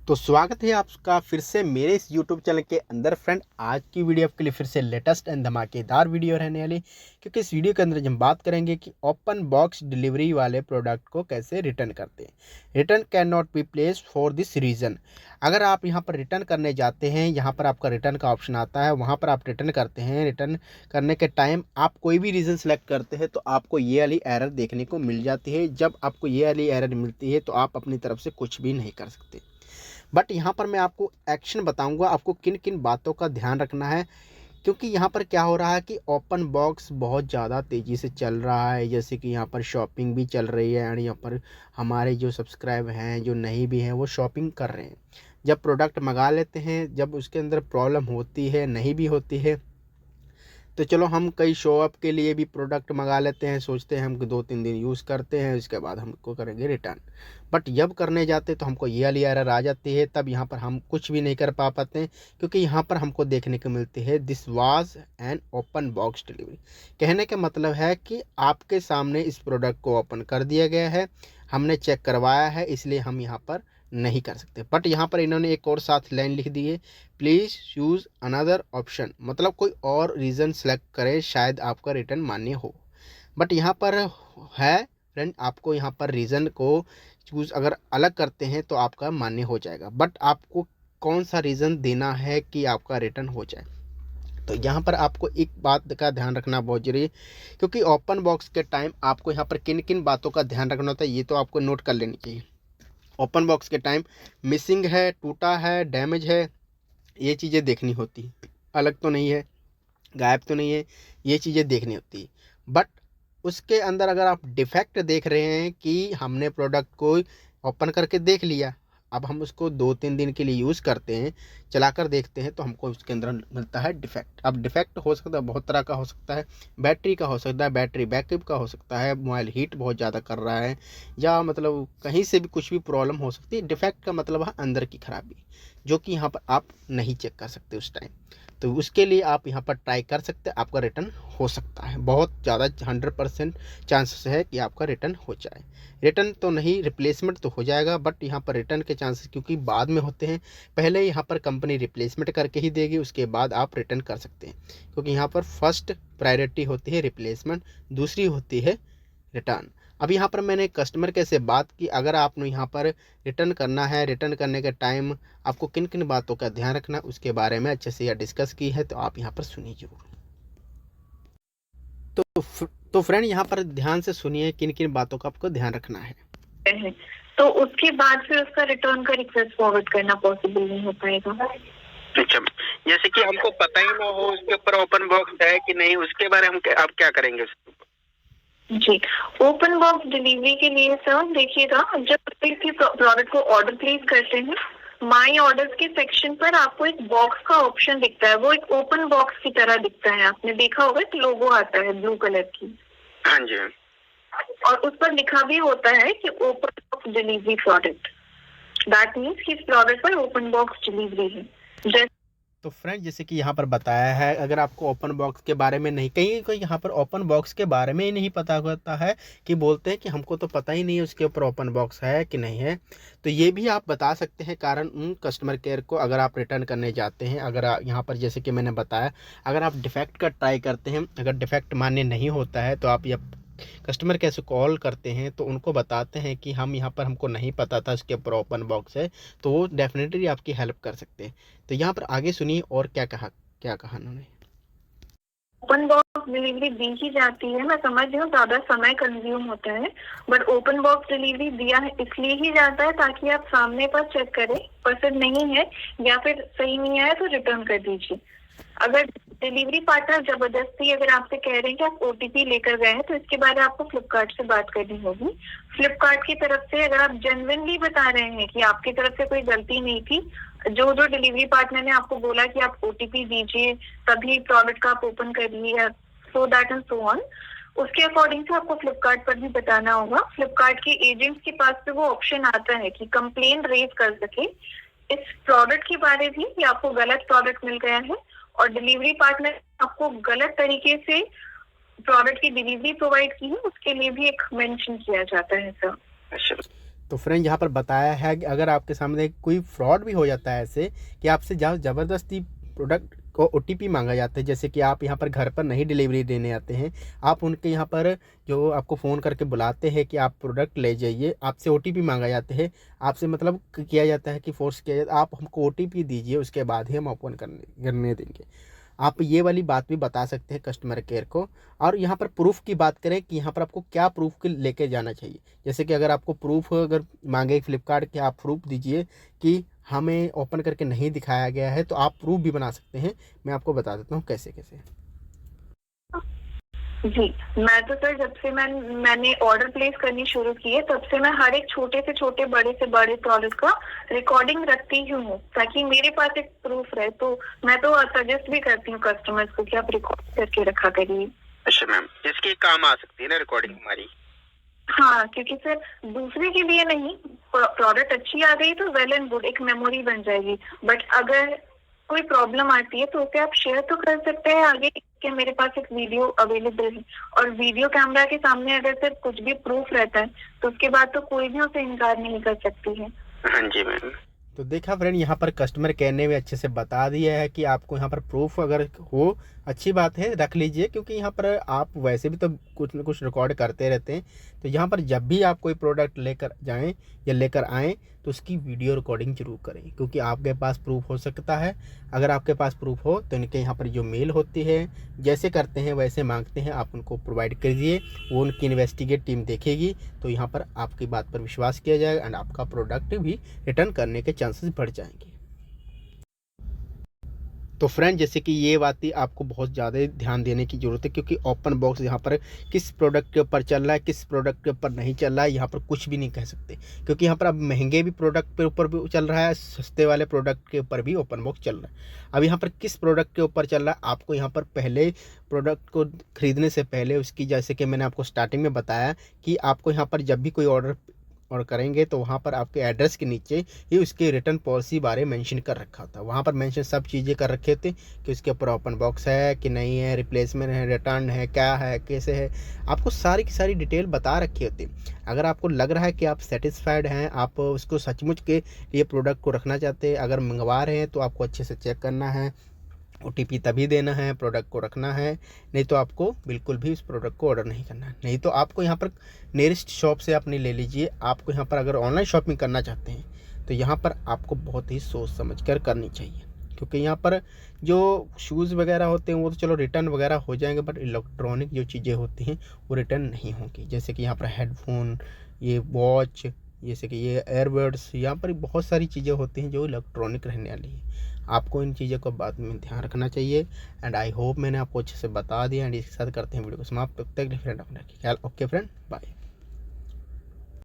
तो स्वागत है आपका फिर से मेरे इस YouTube चैनल के अंदर। फ्रेंड, आज की वीडियो आपके लिए फिर से लेटेस्ट एंड धमाकेदार वीडियो रहने वाली, क्योंकि इस वीडियो के अंदर हम बात करेंगे कि ओपन बॉक्स डिलीवरी वाले प्रोडक्ट को कैसे रिटर्न करते हैं। Return can not be place for this reason. अगर आप यहाँ पर रिटर्न करने जाते हैं, यहाँ पर आपका रिटर्न का ऑप्शन आता है, वहाँ पर आप रिटर्न करते हैं। रिटर्न करने के टाइम आप कोई भी रीज़न सेलेक्ट करते हैं तो आपको ये वाली एरर देखने को मिल जाती है। जब आपको ये वाली एरर मिलती है तो आप अपनी तरफ से कुछ भी नहीं कर सकते। बट यहाँ पर मैं आपको एक्शन बताऊंगा, आपको किन किन बातों का ध्यान रखना है, क्योंकि यहाँ पर क्या हो रहा है कि ओपन बॉक्स बहुत ज़्यादा तेज़ी से चल रहा है। जैसे कि यहाँ पर शॉपिंग भी चल रही है एंड यहाँ पर हमारे जो सब्सक्राइब हैं, जो नहीं भी हैं, वो शॉपिंग कर रहे हैं। जब प्रोडक्ट मंगा लेते हैं, जब उसके अंदर प्रॉब्लम होती है, नहीं भी होती है, तो चलो हम कई शो अप के लिए भी प्रोडक्ट मंगा लेते हैं, सोचते हैं हम 2-3 दिन यूज़ करते हैं, इसके बाद हमको करेंगे रिटर्न। बट जब करने जाते तो हमको ये वाली एरर आ जाती है। तब यहाँ पर हम कुछ भी नहीं कर पाते हैं, क्योंकि यहाँ पर हमको देखने को मिलती है this was an open box delivery. कहने का मतलब है कि आपके सामने इस प्रोडक्ट को ओपन कर दिया गया है, हमने चेक करवाया है, इसलिए हम यहाँ पर नहीं कर सकते। बट यहाँ पर इन्होंने एक और साथ लाइन लिख दी है, प्लीज़ चूज़ अनदर ऑप्शन। मतलब कोई और रीज़न सेलेक्ट करें, शायद आपका रिटर्न मान्य हो। बट यहाँ पर है फ्रेंड, आपको यहाँ पर रीज़न को चूज़ अगर अलग करते हैं तो आपका मान्य हो जाएगा। बट आपको कौन सा रीज़न देना है कि आपका रिटर्न हो जाए, तो यहाँ पर आपको एक बात का ध्यान रखना बहुत जरूरी है। क्योंकि ओपन बॉक्स के टाइम आपको यहाँ पर किन किन बातों का ध्यान रखना होता है, ये तो आपको नोट कर लेनी चाहिए। ओपन बॉक्स के टाइम मिसिंग है, टूटा है, डैमेज है, ये चीज़ें देखनी होती है। अलग तो नहीं है, गायब तो नहीं है, ये चीज़ें देखनी होती है। बट उसके अंदर अगर आप डिफेक्ट देख रहे हैं कि हमने प्रोडक्ट को ओपन करके देख लिया, अब हम उसको 2-3 दिन के लिए यूज़ करते हैं, चलाकर देखते हैं, तो हमको उसके अंदर मिलता है डिफेक्ट। अब डिफेक्ट हो सकता है, बहुत तरह का हो सकता है। बैटरी का हो सकता है, बैटरी बैकअप का हो सकता है, मोबाइल हीट बहुत ज़्यादा कर रहा है, या मतलब कहीं से भी कुछ भी प्रॉब्लम हो सकती है। डिफेक्ट का मतलब है अंदर की खराबी, जो कि यहाँ पर आप नहीं चेक कर सकते उस टाइम। तो उसके लिए आप यहाँ पर ट्राई कर सकते हैं, आपका रिटर्न हो सकता है। बहुत ज़्यादा 100% चांसेस है कि आपका रिटर्न हो जाए। रिटर्न तो नहीं, रिप्लेसमेंट तो हो जाएगा, बट यहाँ पर रिटर्न के चांसेस क्योंकि बाद में होते हैं। पहले यहाँ पर कंपनी रिप्लेसमेंट करके ही देगी, उसके बाद आप रिटर्न कर सकते हैं, क्योंकि यहाँ पर फर्स्ट प्रायोरिटी होती है रिप्लेसमेंट, दूसरी होती है रिटर्न। अब यहाँ पर मैंने कस्टमर केयर से बात की, अगर आपने यहाँ पर रिटर्न करना है, रिटर्न करने के टाइम आपको किन किन बातों का ध्यान रखना, उसके बारे में अच्छे से यह डिस्कस की है, तो आप यहाँ पर सुनिए जरूर। तो फ्रेंड, यहाँ पर ध्यान से सुनिए किन किन बातों का आपको ध्यान रखना है। तो उसके बाद फिर उसका रिटर्न का रिक्वेस्ट फॉरवर्ड करना पॉसिबल नहीं हो पाएगा। अच्छा, जैसे कि हमको पता ही ना हो उसके ऊपर ओपन बॉक्स है कि नहीं, उसके बारे में आप क्या करेंगे? जी, ओपन बॉक्स डिलीवरी के लिए सर देखिएगा, जब किसी प्रोडक्ट को ऑर्डर प्लेस करते हैं, माई ऑर्डर्स के सेक्शन पर आपको एक बॉक्स का ऑप्शन दिखता है। वो एक ओपन बॉक्स की तरह दिखता है, आपने देखा होगा, एक लोगो आता है ब्लू कलर की। हाँ जी। और उस पर लिखा भी होता है कि open box delivery product. That means कि इस प्रोडक्ट पर ओपन बॉक्स डिलीवरी है। तो फ्रेंड, जैसे कि यहाँ पर बताया है, अगर आपको ओपन बॉक्स के बारे में नहीं, कहीं कोई यहाँ पर ओपन बॉक्स के बारे में ही नहीं पता होता है, कि बोलते हैं कि हमको तो पता ही नहीं है उसके ऊपर ओपन बॉक्स है कि नहीं है, तो ये भी आप बता सकते हैं कारण उन कस्टमर केयर को, अगर आप रिटर्न करने जाते हैं। अगर यहाँ पर जैसे कि मैंने बताया, अगर आप डिफेक्ट का ट्राई करते हैं, अगर डिफेक्ट मान्य नहीं होता है, तो आप यह कस्टमर केयर से कॉल करते हैं, तो उनको बताते हैं कि हम यहाँ पर, हमको नहीं पता था इसके ऊपर ओपन बॉक्स है, तो वो डेफिनेटली आपकी हेल्प कर सकते हैं। तो यहाँ पर आगे सुनिए और क्या कहा उन्होंने। ओपन बॉक्स डिलीवरी दी ही जाती है, मैं समझ रही हूँ ज्यादा समय कंज्यूम होता है, बट ओपन बॉक्स डिलीवरी दिया है इसलिए ही जाता है ताकि आप सामने पर चेक करें, पसंद नहीं है या फिर सही नहीं आया तो रिटर्न कर दीजिए। अगर डिलीवरी पार्टनर जबरदस्ती अगर आपसे कह रहे हैं कि आप ओटीपी लेकर गए हैं, तो इसके बारे में आपको फ्लिपकार्ट से बात करनी होगी। फ्लिपकार्ट की तरफ से अगर आप जेन्युइनली बता रहे हैं कि आपकी तरफ से कोई गलती नहीं थी, जो डिलीवरी पार्टनर ने आपको बोला कि आप ओटीपी दीजिए तभी प्रोडक्ट का आप ओपन करिए, so that and so on, उसके अकॉर्डिंग से आपको फ्लिपकार्ट पर भी बताना होगा। फ्लिपकार्ट के एजेंट्स के पास पे वो ऑप्शन आता है कि कंप्लेन रेज कर सके इस प्रोडक्ट के बारे में कि आपको गलत प्रोडक्ट मिल गया है, और डिलीवरी पार्टनर आपको गलत तरीके से प्रोडक्ट की डिलीवरी प्रोवाइड की है, उसके लिए भी एक मेंशन किया जाता है सर। तो फ्रेंड यहाँ पर बताया है कि अगर आपके सामने कोई फ्रॉड भी हो जाता है ऐसे कि आपसे ज़बरदस्ती प्रोडक्ट को OTP मांगा जाता है, जैसे कि आप यहाँ पर घर पर नहीं डिलीवरी देने आते हैं, आप उनके यहाँ पर जो आपको फ़ोन करके बुलाते हैं कि आप प्रोडक्ट ले जाइए, आपसे OTP मांगा जाते हैं, आपसे मतलब किया जाता है कि फोर्स किया जाता है आप हमको OTP दीजिए, उसके बाद ही हम ओपन करने देंगे। आप ये वाली बात भी बता सकते हैं कस्टमर केयर को। और यहाँ पर प्रूफ़ की बात करें कि यहाँ पर आपको क्या प्रूफ़ के लेके जाना चाहिए, जैसे कि अगर आपको प्रूफ़ अगर मांगे फ्लिपकार्ट कि आप प्रूफ़ दीजिए कि हमें ओपन करके नहीं दिखाया गया है, तो आप प्रूफ़ भी बना सकते हैं। मैं आपको बता देता हूँ कैसे कैसे। जी, मैं तो सर जब से मैंने ऑर्डर प्लेस करनी शुरू की है, तब से मैं हर एक छोटे से छोटे, बड़े से बड़े प्रोडक्ट का रिकॉर्डिंग रखती ही हूँ, ताकि मेरे पास एक प्रूफ रहे। तो मैं तो सजेस्ट भी करती हूँ कस्टमर्स को कि आप रिकॉर्ड करके रखा करिए। अच्छा मैम, जिसकी काम आ सकती है ना रिकॉर्डिंग हमारी। हाँ, क्योंकि सर दूसरे के लिए नहीं, प्रोडक्ट अच्छी आ गई तो वेल एंड गुड, एक मेमोरी बन जाएगी। बट अगर कोई प्रॉब्लम आती है तो उसे आप शेयर तो कर सकते हैं आगे कि मेरे पास एक वीडियो अवेलेबल है। और वीडियो कैमरा के सामने अगर सर कुछ भी प्रूफ रहता है तो उसके बाद तो कोई भी उसे इनकार नहीं कर सकती है। हाँ जी मैम। तो देखा फ्रेंड, यहाँ पर कस्टमर केयर ने भी अच्छे से बता दिया है कि आपको यहाँ पर प्रूफ अगर हो, अच्छी बात है, रख लीजिए, क्योंकि यहाँ पर आप वैसे भी तो कुछ न कुछ रिकॉर्ड करते रहते हैं। तो यहाँ पर जब भी आप कोई प्रोडक्ट लेकर जाएं या लेकर आएँ तो उसकी वीडियो रिकॉर्डिंग जरूर करें, क्योंकि आपके पास प्रूफ हो सकता है। अगर आपके पास प्रूफ हो तो इनके यहाँ पर जो मेल होती है, जैसे करते हैं वैसे मांगते हैं, आप उनको प्रोवाइड कीजिए, वो उनकी इन्वेस्टिगेट टीम देखेगी, तो यहाँ पर आपकी बात पर विश्वास किया जाएगा एंड आपका प्रोडक्ट भी रिटर्न करने के चांसेस बढ़ जाएंगे। तो फ्रेंड, जैसे कि ये बातें आपको बहुत ज़्यादा ध्यान देने की ज़रूरत है, क्योंकि ओपन बॉक्स यहाँ पर किस प्रोडक्ट के ऊपर चल रहा है, किस प्रोडक्ट के ऊपर नहीं चल रहा है, यहाँ पर कुछ भी नहीं कह सकते, क्योंकि यहाँ पर अब महंगे भी प्रोडक्ट के ऊपर भी चल रहा है, सस्ते वाले प्रोडक्ट के ऊपर भी ओपन बॉक्स चल रहा है। अब यहाँ पर किस प्रोडक्ट के ऊपर चल रहा है, आपको यहाँ पर पहले प्रोडक्ट को ख़रीदने से पहले उसकी, जैसे कि मैंने आपको स्टार्टिंग में बताया कि आपको यहाँ पर जब भी कोई ऑर्डर करेंगे तो वहाँ पर आपके एड्रेस के नीचे ही उसके रिटर्न पॉलिसी बारे मेंशन कर रखा था। वहाँ पर मेंशन सब चीज़ें कर रखे थे कि उसके ऊपर ओपन बॉक्स है कि नहीं है, रिप्लेसमेंट है, रिटर्न है, क्या है, कैसे है, आपको सारी की सारी डिटेल बता रखी होती। अगर आपको लग रहा है कि आप सेटिस्फाइड हैं, आप उसको सचमुच के लिए प्रोडक्ट को रखना चाहते हैं, अगर मंगवा रहे हैं तो आपको अच्छे से चेक करना है, OTP तभी देना है, प्रोडक्ट को रखना है, नहीं तो आपको बिल्कुल भी उस प्रोडक्ट को ऑर्डर नहीं करना है। नहीं तो आपको यहाँ पर नियरेस्ट शॉप से अपनी ले लीजिए। आपको यहाँ पर अगर ऑनलाइन शॉपिंग करना चाहते हैं तो यहाँ पर आपको बहुत ही सोच समझ कर करनी चाहिए, क्योंकि यहाँ पर जो शूज़ वगैरह होते हैं वो तो चलो रिटर्न वगैरह हो जाएंगे, बट इलेक्ट्रॉनिक जो चीज़ें होती हैं वो रिटर्न नहीं होंगी। जैसे कि यहाँ पर हेडफोन, ये वॉच, जैसे कि ये एयरबड्स, यहाँ पर बहुत सारी चीज़ें होती हैं जो इलेक्ट्रॉनिक रहने वाली है। आपको इन चीज़ों को बाद में ध्यान रखना चाहिए। एंड आई होप मैंने आपको अच्छे से बता दिया। एंड इसके साथ करते हैं वीडियो को समाप्त। तब तक फ्रेंड अपना ख्याल। Okay friend, bye.